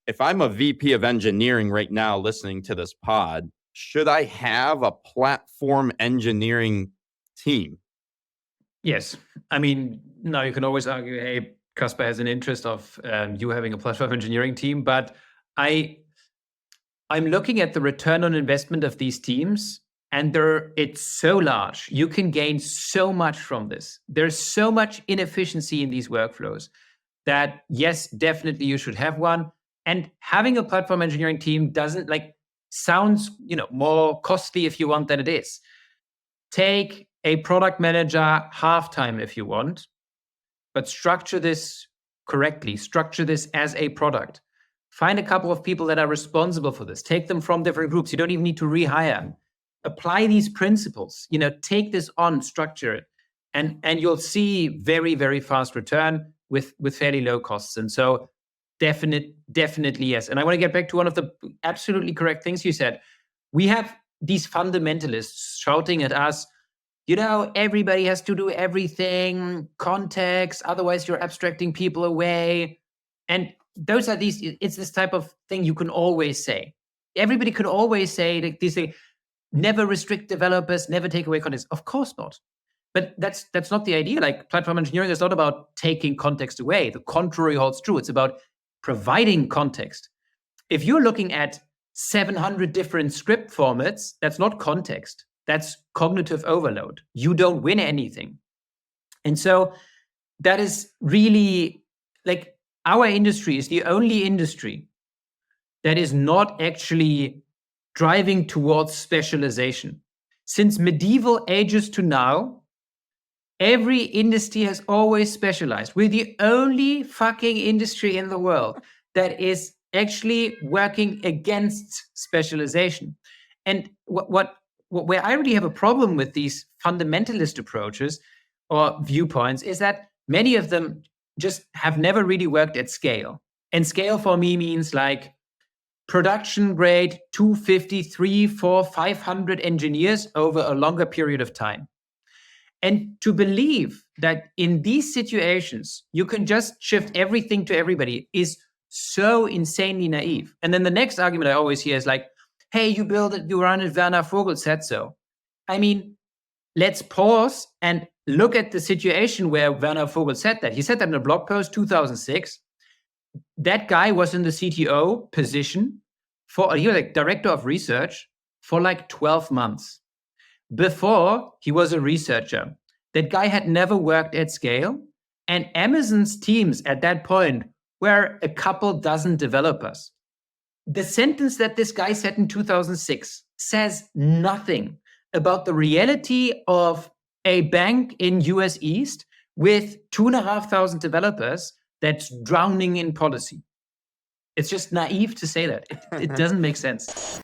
if I'm a VP of engineering right now listening to this pod, should I have a platform engineering team? Yes. I mean, now you can always argue, hey, Casper has an interest of you having a platform engineering team, but I'm looking at the return on investment of these teams, and it's so large. You can gain so much from this. There's so much inefficiency in these workflows that, yes, definitely you should have one. And having a platform engineering team doesn't sounds, more costly if you want than it is. Take a product manager half-time if you want, but structure this correctly. Structure this as a product. Find a couple of people that are responsible for this. Take them from different groups. You don't even need to rehire. Apply these principles. Take this on, structure it, and you'll see very, very fast return with fairly low costs. And so, definitely yes. And I want to get back to one of the absolutely correct things you said. We have these fundamentalists shouting at us, everybody has to do everything, context, otherwise you're abstracting people away. And it's this type of thing you can always say. Everybody could always say these things, never restrict developers, never take away context. Of course not. But that's not the idea. Like, platform engineering is not about taking context away. The contrary holds true. It's about providing context. If you're looking at 700 different script formats, that's not context. That's cognitive overload. You don't win anything. And so that is really our industry is the only industry that is not actually driving towards specialization. Since medieval ages to now, every industry has always specialized. We're the only fucking industry in the world that is actually working against specialization. And where I really have a problem with these fundamentalist approaches or viewpoints is that many of them just have never really worked at scale. And scale for me means production grade 250, 300, 400, 500 engineers over a longer period of time. And to believe that in these situations, you can just shift everything to everybody is so insanely naive. And then the next argument I always hear is hey, you build it, you run it, Werner Vogel said so. I mean, let's pause and look at the situation where Werner Vogel said that. He said that in a blog post, 2006. That guy was in the CTO position he was director of research for 12 months. Before, he was a researcher. That guy had never worked at scale. And Amazon's teams at that point were a couple dozen developers. The sentence that this guy said in 2006 says nothing about the reality of a bank in US East with 2,500 developers that's drowning in policy. It's just naive to say that. It doesn't make sense.